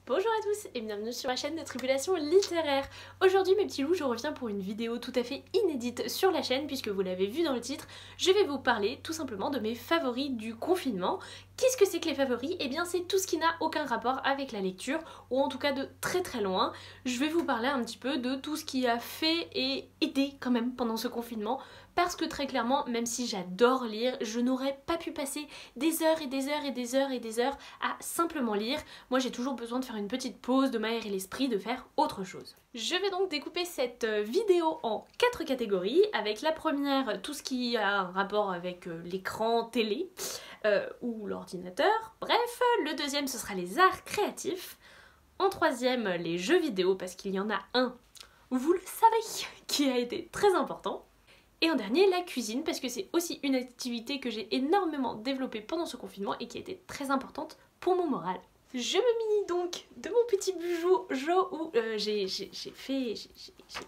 Bonjour à tous et bienvenue sur ma chaîne de Tribulation littéraire. Aujourd'hui mes petits loups, je reviens pour une vidéo tout à fait inédite sur la chaîne puisque vous l'avez vu dans le titre, je vais vous parler tout simplement de mes favoris du confinement. Qu'est-ce que c'est que les favoris? Eh bien c'est tout ce qui n'a aucun rapport avec la lecture, ou en tout cas de très très loin. Je vais vous parler un petit peu de tout ce qui a fait et aidé quand même pendant ce confinement, parce que très clairement, même si j'adore lire, je n'aurais pas pu passer des heures et des heures et des heures et des heures à simplement lire. Moi j'ai toujours besoin de faire une petite pause, de m'aérer l'esprit, de faire autre chose. Je vais donc découper cette vidéo en 4 catégories, avec la première, tout ce qui a un rapport avec l'écran télé ou l'ordinateur. Bref, le deuxième ce sera les arts créatifs. En troisième, les jeux vidéo, parce qu'il y en a un, vous le savez, qui a été très important. Et en dernier, la cuisine, parce que c'est aussi une activité que j'ai énormément développée pendant ce confinement et qui a été très importante pour mon moral. Je me munis donc de mon petit bijou où j'ai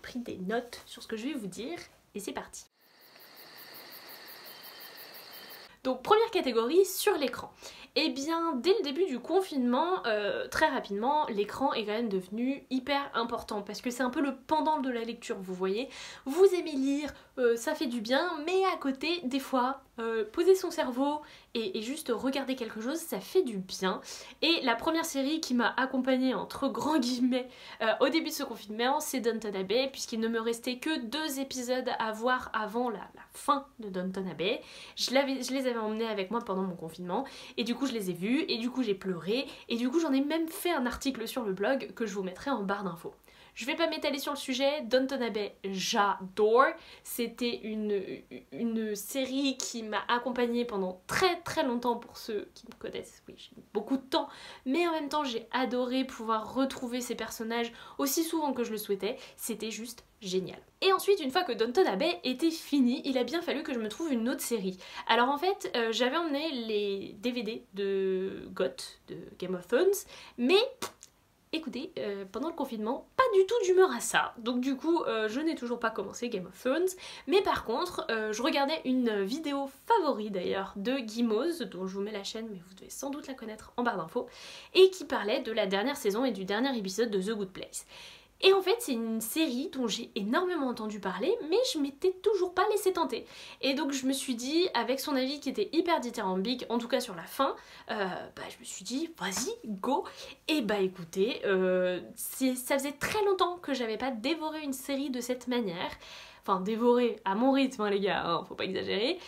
pris des notes sur ce que je vais vous dire, et c'est parti. Donc première catégorie, sur l'écran. Eh bien, dès le début du confinement, très rapidement, l'écran est quand même devenu hyper important parce que c'est un peu le pendant de la lecture, vous voyez. Vous aimez lire, ça fait du bien, mais à côté, des fois, poser son cerveau et juste regarder quelque chose, ça fait du bien. Et la première série qui m'a accompagnée, entre grands guillemets, au début de ce confinement, c'est Downton Abbey, puisqu'il ne me restait que 2 épisodes à voir avant la fin de Downton Abbey. Je les avais emmenés avec moi pendant mon confinement, et du coup je les ai vus, et du coup j'ai pleuré, et du coup j'en ai même fait un article sur le blog que je vous mettrai en barre d'infos. Je vais pas m'étaler sur le sujet, Downton Abbey, j'adore. C'était une série qui m'a accompagnée pendant très très longtemps pour ceux qui me connaissent. Oui, j'ai mis beaucoup de temps, mais en même temps j'ai adoré pouvoir retrouver ces personnages aussi souvent que je le souhaitais. C'était juste génial. Et ensuite, une fois que Downton Abbey était fini, il a bien fallu que je me trouve une autre série. Alors en fait, j'avais emmené les DVD de GOT, de Game of Thrones, mais écoutez, pendant le confinement, pas du tout d'humeur à ça. Donc du coup, je n'ai toujours pas commencé Game of Thrones. Mais par contre, je regardais une vidéo favori d'ailleurs de Guimauze, dont je vous mets la chaîne, mais vous devez sans doute la connaître en barre d'infos, et qui parlait de la dernière saison et du dernier épisode de The Good Place. Et en fait, c'est une série dont j'ai énormément entendu parler, mais je m'étais toujours pas laissé tenter. Et donc je me suis dit, avec son avis qui était hyper dithyrambique, en tout cas sur la fin, je me suis dit, vas-y, go. Et bah écoutez, ça faisait très longtemps que j'avais pas dévoré une série de cette manière. Enfin, dévoré à mon rythme, hein, les gars, hein, faut pas exagérer.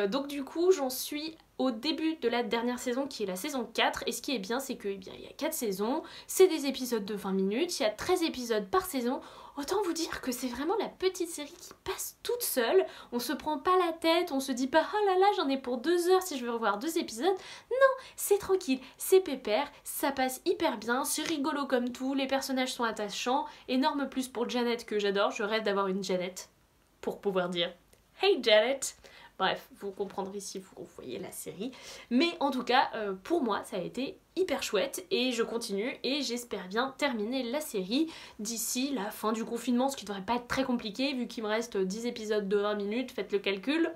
Donc du coup, j'en suis au début de la dernière saison qui est la saison 4, et ce qui est bien c'est que il y a 4 saisons, c'est des épisodes de 20 minutes, il y a 13 épisodes par saison. Autant vous dire que c'est vraiment la petite série qui passe toute seule, on se prend pas la tête, on se dit pas oh là là j'en ai pour 2 heures si je veux revoir 2 épisodes. Non, c'est tranquille, c'est pépère, ça passe hyper bien, c'est rigolo comme tout, les personnages sont attachants, énorme plus pour Janet que j'adore, je rêve d'avoir une Janet pour pouvoir dire hey Janet. Bref, vous comprendrez si vous voyez la série. Mais en tout cas, pour moi, ça a été hyper chouette et je continue et j'espère bien terminer la série d'ici la fin du confinement, ce qui devrait pas être très compliqué vu qu'il me reste 10 épisodes de 20 minutes, faites le calcul,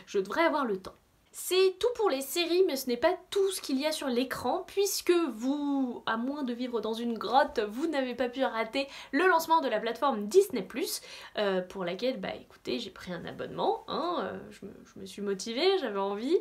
je devrais avoir le temps. C'est tout pour les séries, mais ce n'est pas tout ce qu'il y a sur l'écran, puisque vous, à moins de vivre dans une grotte, vous n'avez pas pu rater le lancement de la plateforme Disney+, pour laquelle, bah écoutez, j'ai pris un abonnement, hein, je me suis motivée, j'avais envie,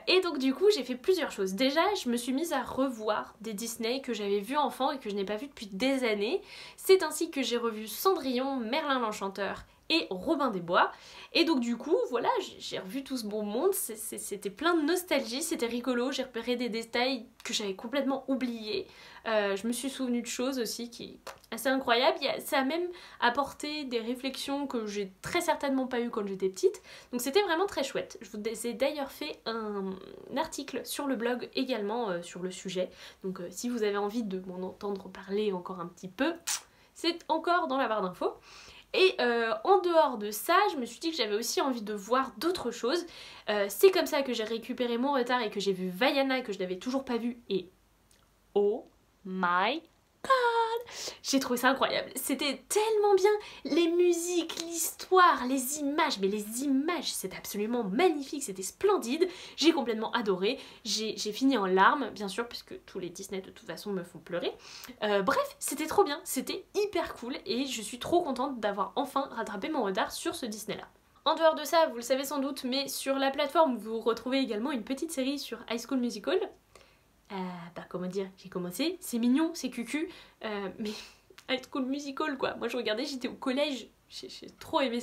et donc du coup j'ai fait plusieurs choses. Déjà, je me suis mise à revoir des Disney que j'avais vus enfant et que je n'ai pas vus depuis des années. C'est ainsi que j'ai revu Cendrillon, Merlin l'Enchanteur et Robin des Bois. Et donc du coup, voilà, j'ai revu tout ce bon monde, c'était plein de nostalgie, c'était rigolo, j'ai repéré des détails que j'avais complètement oubliés. Je me suis souvenue de choses aussi qui est assez incroyable. Ça a même apporté des réflexions que j'ai très certainement pas eues quand j'étais petite. Donc c'était vraiment très chouette. Je vous ai d'ailleurs fait un article sur le blog également sur le sujet. Donc si vous avez envie de m'en entendre parler encore un petit peu, c'est encore dans la barre d'infos. Et en dehors de ça, je me suis dit que j'avais aussi envie de voir d'autres choses. C'est comme ça que j'ai récupéré mon retard et que j'ai vu Vaiana que je n'avais toujours pas vu. Et oh my god, J'ai trouvé ça incroyable, c'était tellement bien, les musiques, l'histoire, les images, mais les images c'était absolument magnifique, c'était splendide, j'ai complètement adoré, j'ai fini en larmes bien sûr puisque tous les Disney de toute façon me font pleurer. Bref, c'était trop bien, c'était hyper cool et je suis trop contente d'avoir enfin rattrapé mon retard sur ce Disney là. En dehors de ça, vous le savez sans doute, mais sur la plateforme vous retrouvez également une petite série sur High School Musical. Comment dire, j'ai commencé, c'est mignon, c'est cucu, mais High School Musical quoi. Moi je regardais, j'étais au collège, j'ai trop aimé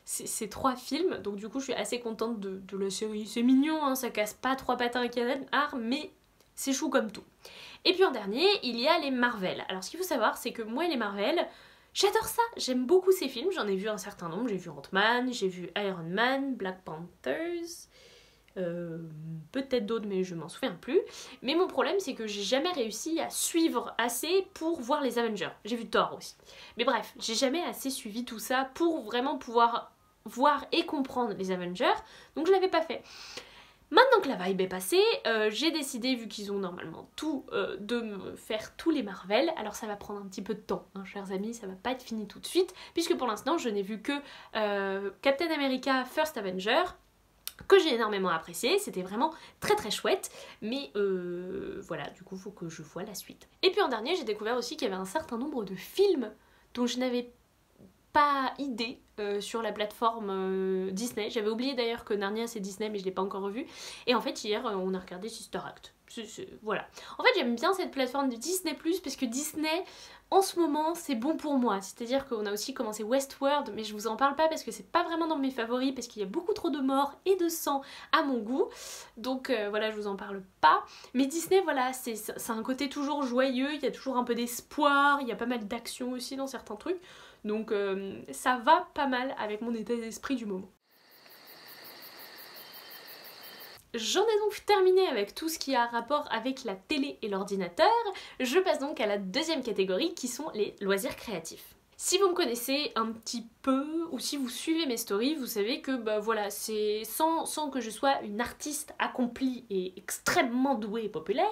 ces 3 films, donc du coup je suis assez contente de la série. C'est mignon, hein, ça casse pas 3 patins à un canard, mais c'est chou comme tout. Et puis en dernier, il y a les Marvel. Alors ce qu'il faut savoir, c'est que moi et les Marvel, j'adore ça, j'aime beaucoup ces films, j'en ai vu un certain nombre, j'ai vu Ant-Man, j'ai vu Iron Man, Black Panthers, peut-être d'autres mais je m'en souviens plus. Mais mon problème c'est que j'ai jamais réussi à suivre assez pour voir les Avengers. J'ai vu Thor aussi. Mais bref, j'ai jamais assez suivi tout ça pour vraiment pouvoir voir et comprendre les Avengers, donc je l'avais pas fait. Maintenant que la vibe est passée, j'ai décidé, vu qu'ils ont normalement tout, de me faire tous les Marvel. Alors ça va prendre un petit peu de temps, hein, chers amis, ça va pas être fini tout de suite, puisque pour l'instant je n'ai vu que Captain America First Avenger, que j'ai énormément apprécié, c'était vraiment très très chouette, mais voilà, du coup faut que je voie la suite. Et puis en dernier, j'ai découvert aussi qu'il y avait un certain nombre de films dont je n'avais pas idée sur la plateforme Disney. J'avais oublié d'ailleurs que Narnia c'est Disney, mais je l'ai pas encore revu. Et en fait hier on a regardé Sister Act. Voilà. En fait j'aime bien cette plateforme de Disney+, parce que Disney en ce moment c'est bon pour moi. C'est-à-dire qu'on a aussi commencé Westworld, mais je vous en parle pas parce que c'est pas vraiment dans mes favoris, parce qu'il y a beaucoup trop de morts et de sang à mon goût. Donc voilà, je vous en parle pas. Mais Disney, voilà, c'est un côté toujours joyeux, il y a toujours un peu d'espoir, il y a pas mal d'action aussi dans certains trucs. Donc ça va pas mal avec mon état d'esprit du moment. J'en ai donc terminé avec tout ce qui a rapport avec la télé et l'ordinateur. Je passe donc à la deuxième catégorie qui sont les loisirs créatifs. Si vous me connaissez un petit peu, ou si vous suivez mes stories, vous savez que bah voilà, c'est sans que je sois une artiste accomplie et extrêmement douée et populaire,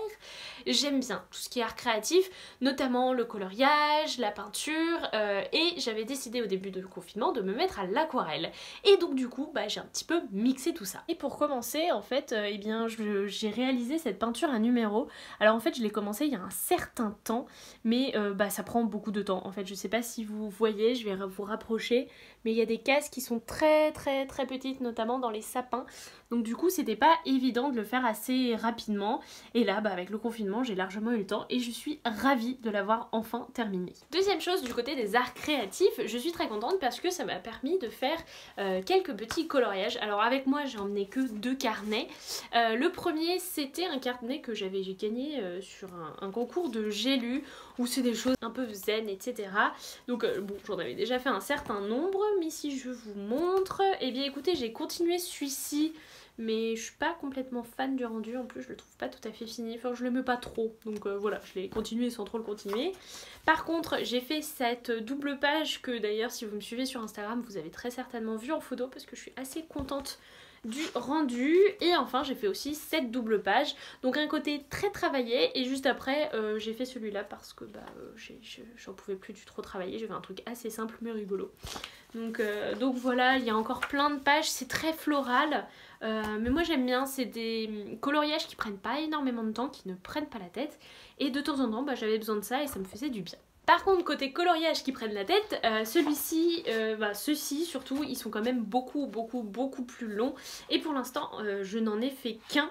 j'aime bien tout ce qui est art créatif, notamment le coloriage, la peinture, et j'avais décidé au début du confinement de me mettre à l'aquarelle. Et donc du coup, bah, j'ai un petit peu mixé tout ça. Et pour commencer, en fait, eh bien, j'ai réalisé cette peinture à numéro. Alors en fait, je l'ai commencé il y a un certain temps, mais bah, ça prend beaucoup de temps. En fait, je sais pas si vous voyez, je vais vous rapprocher, mais il y a des cases qui sont très petites, notamment dans les sapins. Donc du coup, c'était pas évident de le faire assez rapidement. Et là, bah, avec le confinement, j'ai largement eu le temps et je suis ravie de l'avoir enfin terminé. Deuxième chose, du côté des arts créatifs, je suis très contente parce que ça m'a permis de faire quelques petits coloriages. Alors avec moi, j'ai emmené que 2 carnets. Le premier, c'était un carnet que j'ai gagné sur un concours de J'ai lu, où c'est des choses un peu zen, etc. Donc bon, j'en avais déjà fait un certain nombre, mais si je vous montre, eh bien écoutez, j'ai continué celui-ci, mais je suis pas complètement fan du rendu, en plus je le trouve pas tout à fait fini, enfin je l'aime pas trop, donc voilà, je l'ai continué sans trop le continuer. Par contre, j'ai fait cette double page que d'ailleurs si vous me suivez sur Instagram, vous avez très certainement vu en photo, parce que je suis assez contente du rendu. Et enfin j'ai fait aussi cette double page, donc un côté très travaillé, et juste après j'ai fait celui-là parce que bah, j'en pouvais plus du trop travailler, j'ai fait un truc assez simple mais rigolo. Donc voilà, il y a encore plein de pages, c'est très floral, mais moi j'aime bien, c'est des coloriages qui prennent pas énormément de temps, qui ne prennent pas la tête, et de temps en temps bah, j'avais besoin de ça et ça me faisait du bien. Par contre, côté coloriage qui prennent la tête, celui-ci, ceux-ci surtout, ils sont quand même beaucoup plus longs. Et pour l'instant, je n'en ai fait qu'un,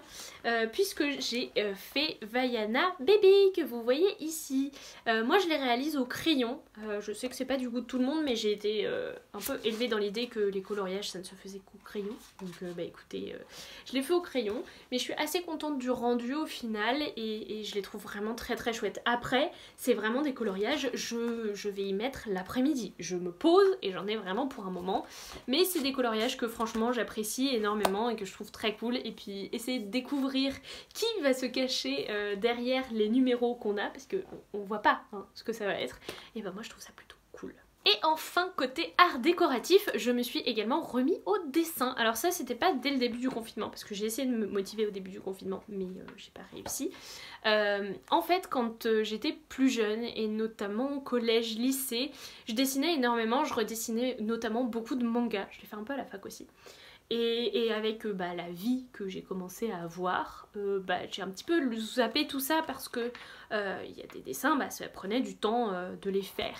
puisque j'ai fait Vaiana Baby, que vous voyez ici. Moi, je les réalise au crayon. Je sais que c'est pas du goût de tout le monde, mais j'ai été un peu élevée dans l'idée que les coloriages, ça ne se faisait qu'au crayon. Donc, bah écoutez, je l'ai fait au crayon, mais je suis assez contente du rendu au final, et je les trouve vraiment très chouettes. Après, c'est vraiment des coloriages. Je vais y mettre l'après-midi. Je me pose et j'en ai vraiment pour un moment. Mais c'est des coloriages que franchement j'apprécie énormément et que je trouve très cool. Et puis essayer de découvrir qui va se cacher derrière les numéros qu'on a, parce qu'on voit pas hein, ce que ça va être. Et ben moi je trouve ça plutôt cool. Et enfin, côté art décoratif, je me suis également remis au dessin. Alors ça, c'était pas dès le début du confinement, parce que j'ai essayé de me motiver au début du confinement, mais j'ai pas réussi. En fait, quand j'étais plus jeune, et notamment au collège, lycée, je dessinais énormément, je redessinais notamment beaucoup de mangas. Je l'ai fait un peu à la fac aussi. Et avec la vie que j'ai commencé à avoir, j'ai un petit peu zappé tout ça parce que il y a des dessins, ça prenait du temps de les faire.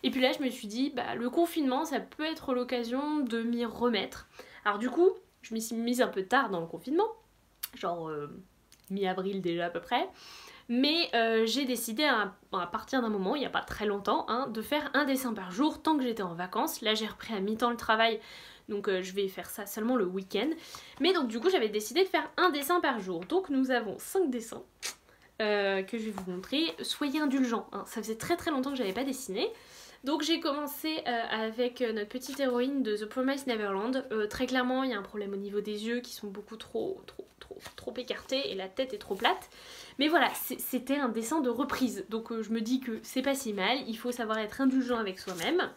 Et puis là je me suis dit, le confinement ça peut être l'occasion de m'y remettre. Alors du coup, je m'y suis mise un peu tard dans le confinement, genre mi-avril déjà à peu près. Mais j'ai décidé à partir d'un moment, il n'y a pas très longtemps, de faire un dessin par jour tant que j'étais en vacances. Là j'ai repris à mi-temps le travail, donc je vais faire ça seulement le week-end. Mais donc du coup j'avais décidé de faire un dessin par jour. Donc nous avons 5 dessins que je vais vous montrer. Soyez indulgents, ça faisait très longtemps que j'avais pas dessiné. Donc j'ai commencé avec notre petite héroïne de The Promised Neverland. Très clairement il y a un problème au niveau des yeux qui sont beaucoup trop écartés et la tête est trop plate. Mais voilà, c'était un dessin de reprise. Donc je me dis que c'est pas si mal, il faut savoir être indulgent avec soi-même.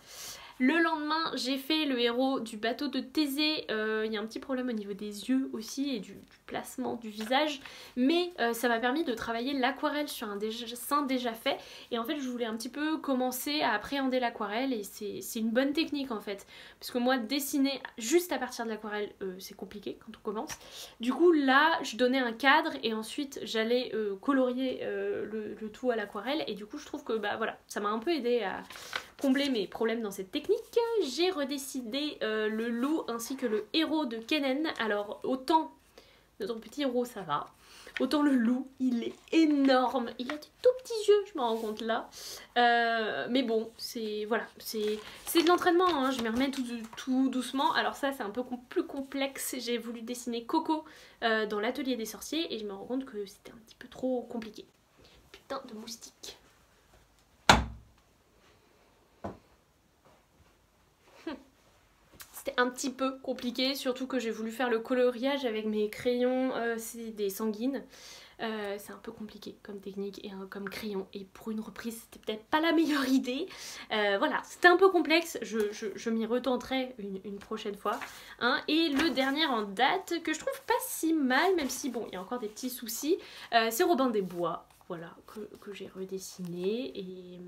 Le lendemain, j'ai fait le héros du bateau de Thésée. Il y a un petit problème au niveau des yeux aussi et du placement du visage. Mais ça m'a permis de travailler l'aquarelle sur un dessin déjà fait. Et en fait, je voulais un petit peu commencer à appréhender l'aquarelle. Et c'est une bonne technique en fait. Parce que moi, dessiner juste à partir de l'aquarelle, c'est compliqué quand on commence. Du coup, là, je donnais un cadre et ensuite, j'allais colorier le tout à l'aquarelle. Et du coup, je trouve que voilà, ça m'a un peu aidé à combler mes problèmes dans cette technique. J'ai redécidé le loup ainsi que le héros de Kennen. Alors autant notre petit héros ça va, autant le loup il est énorme, il a des tout petits yeux, je m'en rends compte là. Mais bon, c'est voilà, c'est de l'entraînement, je me remets tout doucement. Alors ça c'est un peu plus complexe, j'ai voulu dessiner Coco dans l'atelier des sorciers et je me rends compte que c'était un petit peu trop compliqué. Putain de moustique. C'était un petit peu compliqué, surtout que j'ai voulu faire le coloriage avec mes crayons, c'est des sanguines. C'est un peu compliqué comme technique et comme crayon, et pour une reprise c'était peut-être pas la meilleure idée. Voilà, c'était un peu complexe, je m'y retenterai une prochaine fois. Et le dernier en date, que je trouve pas si mal, même si bon, il y a encore des petits soucis, c'est Robin des Bois, voilà, que j'ai redessiné et...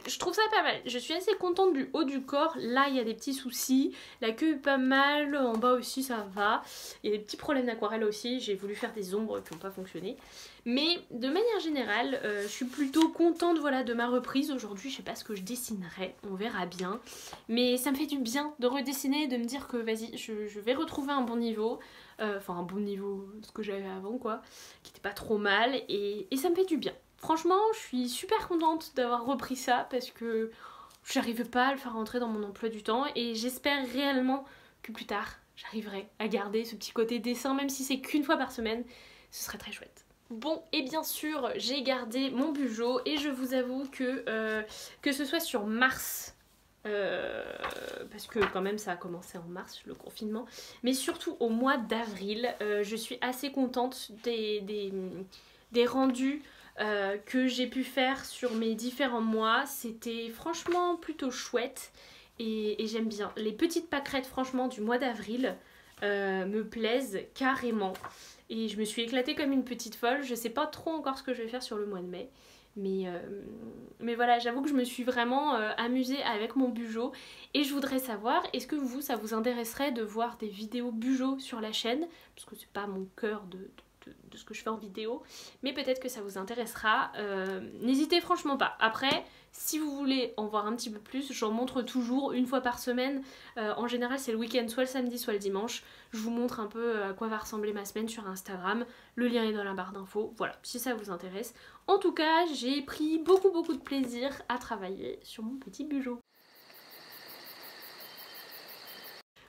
je trouve ça pas mal, je suis assez contente du haut du corps, là il y a des petits soucis, la queue est pas mal, en bas aussi ça va, il y a des petits problèmes d'aquarelle aussi, j'ai voulu faire des ombres qui n'ont pas fonctionné. Mais de manière générale, je suis plutôt contente voilà, de ma reprise. Aujourd'hui je sais pas ce que je dessinerai, on verra bien. Mais ça me fait du bien de redessiner, de me dire que vas-y, je vais retrouver un bon niveau. Enfin un bon niveau, ce que j'avais avant quoi, qui était pas trop mal, et ça me fait du bien. Franchement, je suis super contente d'avoir repris ça parce que j'arrivais pas à le faire rentrer dans mon emploi du temps et j'espère réellement que plus tard, j'arriverai à garder ce petit côté dessin, même si c'est qu'une fois par semaine, ce serait très chouette. Bon, et bien sûr, j'ai gardé mon Bugeot et je vous avoue que ce soit sur mars, parce que quand même ça a commencé en mars le confinement, mais surtout au mois d'avril, je suis assez contente des rendus que j'ai pu faire sur mes différents mois. C'était franchement plutôt chouette et j'aime bien. Les petites pâquerettes franchement du mois d'avril me plaisent carrément et je me suis éclatée comme une petite folle. Je sais pas trop encore ce que je vais faire sur le mois de mai, mais voilà, j'avoue que je me suis vraiment amusée avec mon Bugeot et je voudrais savoir, est-ce que vous, ça vous intéresserait de voir des vidéos Bugeot sur la chaîne, parce que c'est pas mon cœur de ce que je fais en vidéo, mais peut-être que ça vous intéressera. N'hésitez franchement pas. Après, si vous voulez en voir un petit peu plus, j'en montre toujours une fois par semaine. En général, c'est le week-end, soit le samedi, soit le dimanche. Je vous montre un peu à quoi va ressembler ma semaine sur Instagram. Le lien est dans la barre d'infos. Voilà, si ça vous intéresse. En tout cas, j'ai pris beaucoup de plaisir à travailler sur mon petit Bugeot.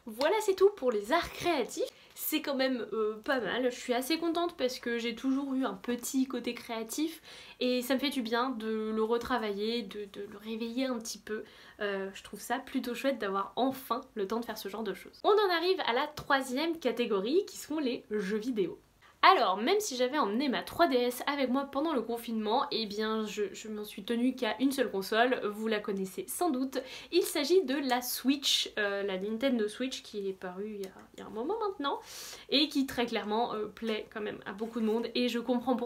Voilà, c'est tout pour les arts créatifs. C'est quand même pas mal, je suis assez contente parce que j'ai toujours eu un petit côté créatif et ça me fait du bien de le retravailler, de le réveiller un petit peu. Je trouve ça plutôt chouette d'avoir enfin le temps de faire ce genre de choses. On en arrive à la troisième catégorie qui sont les jeux vidéo. Alors, même si j'avais emmené ma 3DS avec moi pendant le confinement, eh bien je m'en suis tenue qu'à une seule console, vous la connaissez sans doute. Il s'agit de la Switch, la Nintendo Switch qui est parue il y a un moment maintenant, et qui très clairement plaît quand même à beaucoup de monde, et je comprends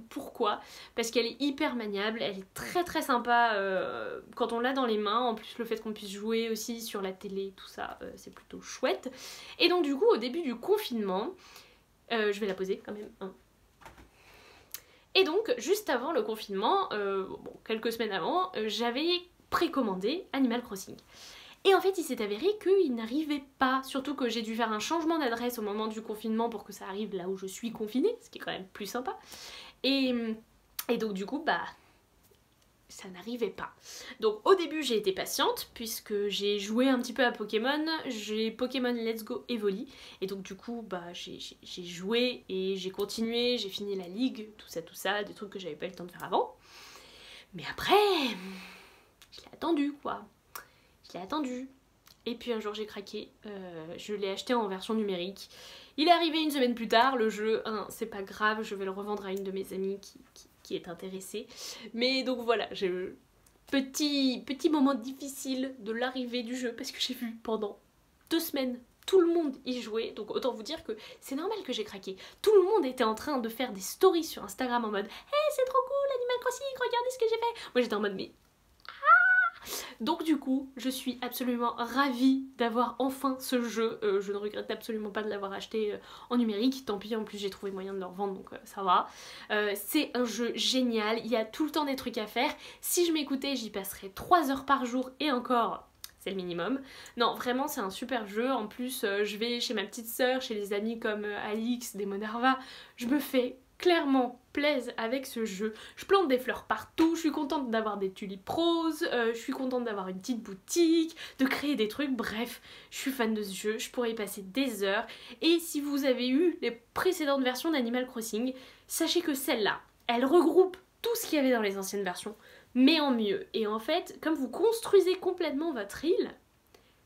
pourquoi, parce qu'elle est hyper maniable, elle est très sympa quand on l'a dans les mains, en plus le fait qu'on puisse jouer aussi sur la télé, tout ça, c'est plutôt chouette. Et donc du coup, au début du confinement, je vais la poser quand même. Hein. Et donc, juste avant le confinement, quelques semaines avant, j'avais précommandé Animal Crossing. Et en fait, il s'est avéré qu'il n'arrivait pas, surtout que j'ai dû faire un changement d'adresse au moment du confinement pour que ça arrive là où je suis confinée, ce qui est quand même plus sympa. Et donc du coup, ça n'arrivait pas. Donc au début j'ai été patiente puisque j'ai joué un petit peu à Pokémon, j'ai Pokémon Let's Go Evoli, et donc du coup j'ai joué et j'ai continué, j'ai fini la ligue, tout ça, des trucs que j'avais pas eu le temps de faire avant. Mais après, je l'ai attendu quoi, je l'ai attendu. Et puis un jour j'ai craqué, je l'ai acheté en version numérique. Il est arrivé une semaine plus tard, le jeu, c'est pas grave, je vais le revendre à une de mes amies qui est intéressée. Mais donc voilà, j'ai eu petit moment difficile de l'arrivée du jeu parce que j'ai vu pendant 2 semaines tout le monde y jouer. Donc autant vous dire que c'est normal que j'ai craqué. Tout le monde était en train de faire des stories sur Instagram en mode « Hey, c'est trop cool, Animal Crossing, regardez ce que j'ai fait !» Moi j'étais en mode « Mais... » Donc du coup, je suis absolument ravie d'avoir enfin ce jeu. Je ne regrette absolument pas de l'avoir acheté en numérique. Tant pis, en plus j'ai trouvé moyen de le revendre, donc ça va. C'est un jeu génial, il y a tout le temps des trucs à faire. Si je m'écoutais, j'y passerais 3 heures par jour et encore... c'est le minimum. Non, vraiment, c'est un super jeu. En plus, je vais chez ma petite sœur, chez les amis comme Alix, Demonarva. Je me fais clairement plaisir avec ce jeu. Je plante des fleurs partout, je suis contente d'avoir des tulipes roses, je suis contente d'avoir une petite boutique, de créer des trucs, bref, je suis fan de ce jeu, je pourrais y passer des heures. Et si vous avez eu les précédentes versions d'Animal Crossing, sachez que celle-là, elle regroupe tout ce qu'il y avait dans les anciennes versions, mais en mieux. Et en fait, comme vous construisez complètement votre île,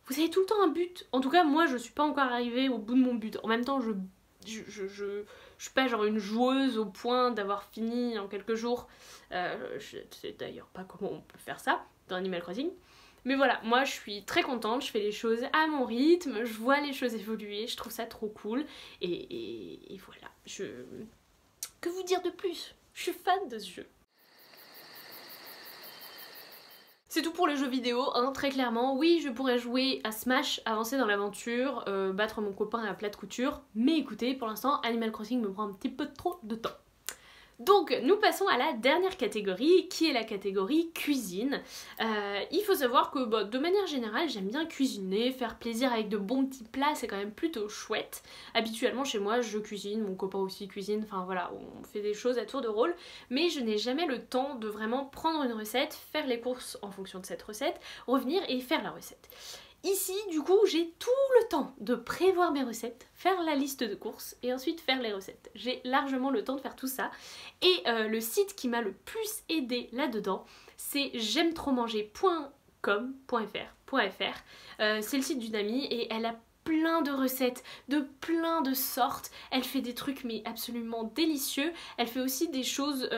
vous avez tout le temps un but. En tout cas, moi, je suis pas encore arrivée au bout de mon but. En même temps, je suis pas genre une joueuse au point d'avoir fini en quelques jours. Je sais d'ailleurs pas comment on peut faire ça dans Animal Crossing. Mais voilà, moi je suis très contente, je fais les choses à mon rythme, je vois les choses évoluer, je trouve ça trop cool. Et voilà, que vous dire de plus? Je suis fan de ce jeu. C'est tout pour les jeux vidéo, hein, très clairement. Oui, je pourrais jouer à Smash, avancer dans l'aventure, battre mon copain à plat de couture, mais écoutez, pour l'instant, Animal Crossing me prend un petit peu trop de temps. Donc nous passons à la dernière catégorie qui est la catégorie cuisine. Il faut savoir que de manière générale j'aime bien cuisiner, faire plaisir avec de bons petits plats, c'est quand même plutôt chouette. Habituellement chez moi je cuisine, mon copain aussi cuisine, enfin voilà, on fait des choses à tour de rôle, mais je n'ai jamais le temps de vraiment prendre une recette, faire les courses en fonction de cette recette, revenir et faire la recette. Ici, du coup, j'ai tout le temps de prévoir mes recettes, faire la liste de courses et ensuite faire les recettes. J'ai largement le temps de faire tout ça. Et le site qui m'a le plus aidé là-dedans, c'est j'aimetrosmanger.com.fr. C'est le site d'une amie et elle a plein de recettes, de plein de sortes. Elle fait des trucs mais absolument délicieux. Elle fait aussi des choses,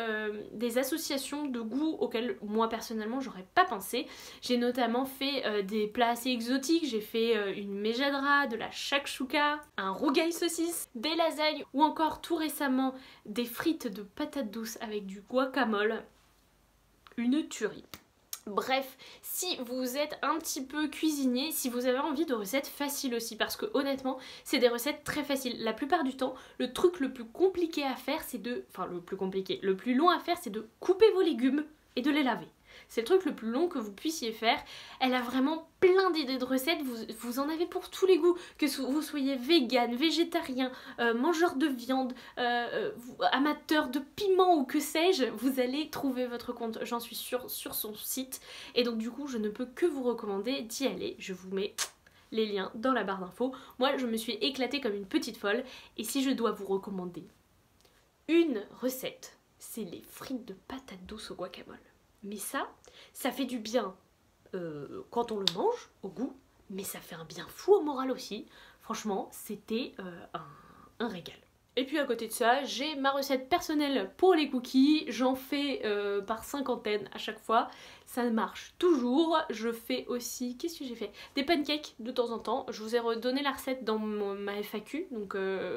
des associations de goûts auxquelles moi personnellement j'aurais pas pensé. J'ai notamment fait des plats assez exotiques. J'ai fait une mejadra, de la shakshuka, un rougail saucisse, des lasagnes ou encore tout récemment des frites de patates douces avec du guacamole. Une tuerie. Bref, si vous êtes un petit peu cuisinier, si vous avez envie de recettes faciles aussi, parce que honnêtement, c'est des recettes très faciles. La plupart du temps, le truc le plus compliqué à faire, c'est de... Enfin, le plus long à faire, c'est de couper vos légumes et de les laver. C'est le truc le plus long que vous puissiez faire. Elle a vraiment plein d'idées de recettes, vous en avez pour tous les goûts, que vous soyez vegan, végétarien, mangeur de viande, amateur de piment ou que sais-je, vous allez trouver votre compte, j'en suis sûre, sur son site. Et donc du coup, je ne peux que vous recommander d'y aller. Je vous mets les liens dans la barre d'infos. Moi, je me suis éclatée comme une petite folle. Et si je dois vous recommander une recette, c'est les frites de patates douces au guacamole. Mais ça fait du bien quand on le mange, au goût, mais ça fait un bien fou au moral aussi. Franchement, c'était un régal. Et puis à côté de ça, j'ai ma recette personnelle pour les cookies, j'en fais par cinquantaine à chaque fois, ça marche toujours. Je fais aussi, qu'est-ce que j'ai fait? Des pancakes de temps en temps, je vous ai redonné la recette dans ma FAQ, donc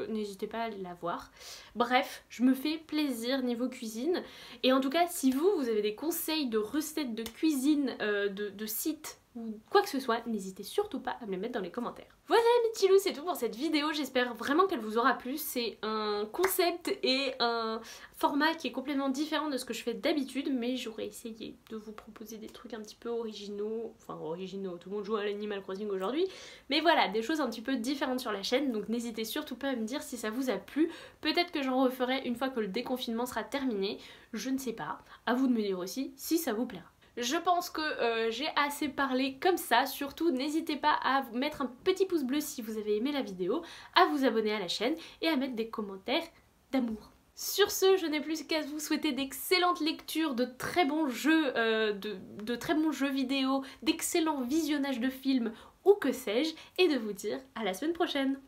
n'hésitez pas à aller la voir. Bref, je me fais plaisir niveau cuisine, et en tout cas si vous avez des conseils de recettes de cuisine, de sites, ou quoi que ce soit, n'hésitez surtout pas à me les mettre dans les commentaires. Voilà mes petits loups, c'est tout pour cette vidéo, j'espère vraiment qu'elle vous aura plu. C'est un concept et un format qui est complètement différent de ce que je fais d'habitude, mais j'aurais essayé de vous proposer des trucs un petit peu originaux, enfin originaux, tout le monde joue à l'Animal Crossing aujourd'hui, mais voilà, des choses un petit peu différentes sur la chaîne, donc n'hésitez surtout pas à me dire si ça vous a plu. Peut-être que j'en referai une fois que le déconfinement sera terminé, je ne sais pas, à vous de me dire aussi si ça vous plaira. Je pense que j'ai assez parlé comme ça, surtout n'hésitez pas à mettre un petit pouce bleu si vous avez aimé la vidéo, à vous abonner à la chaîne et à mettre des commentaires d'amour. Sur ce, je n'ai plus qu'à vous souhaiter d'excellentes lectures, de très bons jeux, de très bons jeux vidéo, d'excellents visionnages de films ou que sais-je, et de vous dire à la semaine prochaine.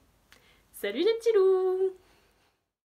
Salut les petits loups!